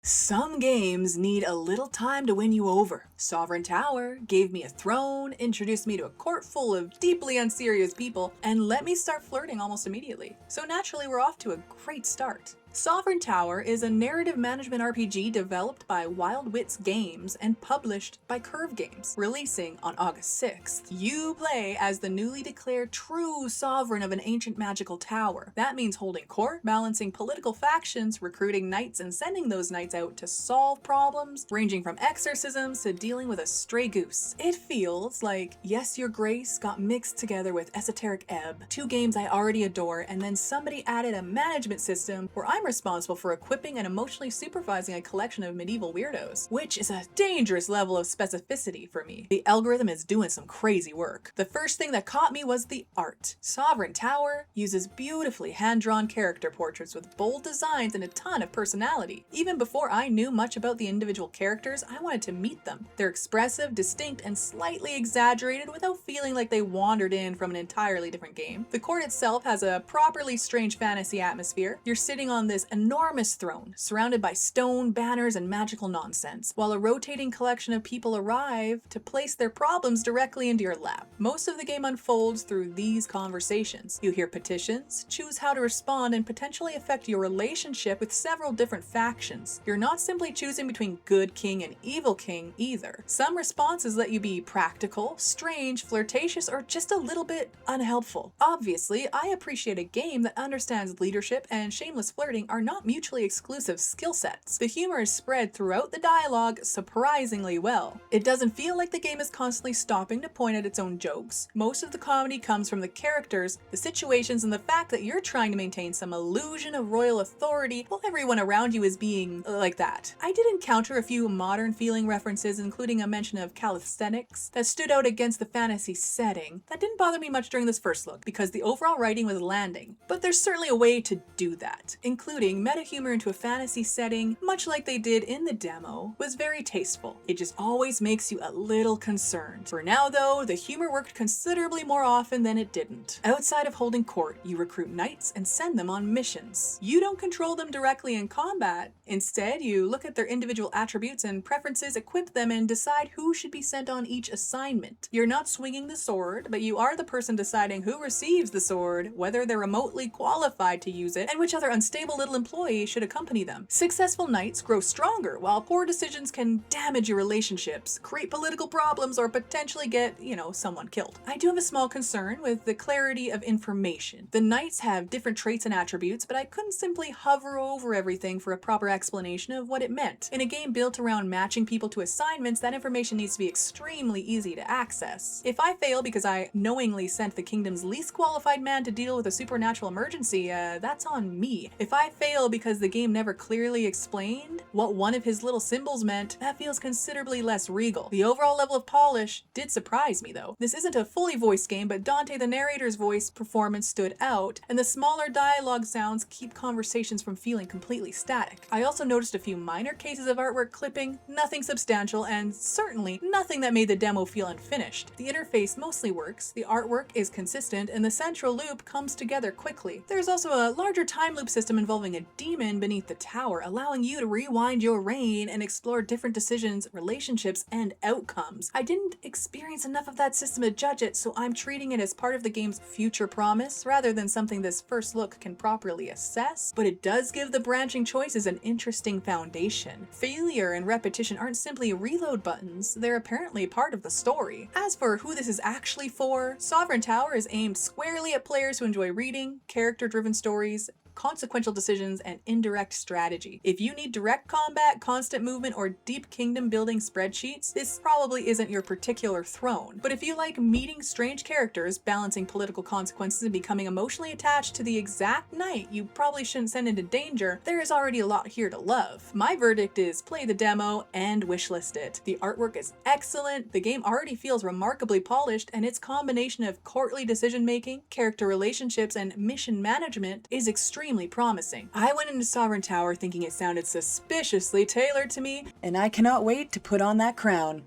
Some games need a little time to win you over. Sovereign Tower gave me a throne, introduced me to a court full of deeply unserious people, and let me start flirting almost immediately. So naturally, we're off to a great start. Sovereign Tower is a narrative management RPG developed by Wild Wits Games and published by Curve Games, releasing on August 6th. You play as the newly declared true sovereign of an ancient magical tower. That means holding court, balancing political factions, recruiting knights, and sending those knights out to solve problems, ranging from exorcisms to dealing with a stray goose. It feels like Yes Your Grace got mixed together with Esoteric Ebb, two games I already adore, and then somebody added a management system where I'm responsible for equipping and emotionally supervising a collection of medieval weirdos, which is a dangerous level of specificity for me. The algorithm is doing some crazy work. The first thing that caught me was the art. Sovereign Tower uses beautifully hand-drawn character portraits with bold designs and a ton of personality. Even before I knew much about the individual characters, I wanted to meet them. They're expressive, distinct, and slightly exaggerated without feeling like they wandered in from an entirely different game. The court itself has a properly strange fantasy atmosphere. You're sitting on this enormous throne, surrounded by stone, banners, and magical nonsense, while a rotating collection of people arrive to place their problems directly into your lap. Most of the game unfolds through these conversations. You hear petitions, choose how to respond, and potentially affect your relationship with several different factions. You're not simply choosing between good king and evil king either. Some responses let you be practical, strange, flirtatious, or just a little bit unhelpful. Obviously, I appreciate a game that understands leadership and shameless flirting are not mutually exclusive skill sets. The humor is spread throughout the dialogue surprisingly well. It doesn't feel like the game is constantly stopping to point at its own jokes. Most of the comedy comes from the characters, the situations, and the fact that you're trying to maintain some illusion of royal authority while everyone around you is being like that. I did encounter a few modern feeling references, including a mention of calisthenics, that stood out against the fantasy setting. That didn't bother me much during this first look, because the overall writing was landing. But there's certainly a way to do that. Including meta humor into a fantasy setting, much like they did in the demo, was very tasteful. It just always makes you a little concerned. For now though, the humor worked considerably more often than it didn't. Outside of holding court, you recruit knights and send them on missions. You don't control them directly in combat. Instead, you look at their individual attributes and preferences, equip them, and decide who should be sent on each assignment. You're not swinging the sword, but you are the person deciding who receives the sword, whether they're remotely qualified to use it, and which other unstable little employee should accompany them. Successful knights grow stronger, while poor decisions can damage your relationships, create political problems, or potentially get, someone killed. I do have a small concern with the clarity of information. The knights have different traits and attributes, but I couldn't simply hover over everything for a proper explanation of what it meant. In a game built around matching people to assignments, that information needs to be extremely easy to access. If I fail because I knowingly sent the kingdom's least qualified man to deal with a supernatural emergency, that's on me. If I fail because the game never clearly explained what one of his little symbols meant, that feels considerably less regal. The overall level of polish did surprise me though. This isn't a fully voiced game, but Dante the narrator's voice performance stood out, and the smaller dialogue sounds keep conversations from feeling completely static. I also noticed a few minor cases of artwork clipping, nothing substantial, and certainly nothing that made the demo feel unfinished. The interface mostly works, the artwork is consistent, and the central loop comes together quickly. There's also a larger time loop system involving a demon beneath the tower, allowing you to rewind your reign and explore different decisions, relationships, and outcomes. I didn't experience enough of that system to judge it, so I'm treating it as part of the game's future promise rather than something this first look can properly assess, but it does give the branching choices an interesting foundation. Failure and repetition aren't simply reload buttons, they're apparently part of the story. As for who this is actually for, Sovereign Tower is aimed squarely at players who enjoy reading, character-driven stories, consequential decisions, and indirect strategy. If you need direct combat, constant movement, or deep kingdom building spreadsheets, this probably isn't your particular throne. But if you like meeting strange characters, balancing political consequences, and becoming emotionally attached to the exact knight you probably shouldn't send into danger, there is already a lot here to love. My verdict is play the demo and wishlist it. The artwork is excellent, the game already feels remarkably polished, and its combination of courtly decision-making, character relationships, and mission management is extremely promising. I went into Sovereign Tower thinking it sounded suspiciously tailored to me, and I cannot wait to put on that crown.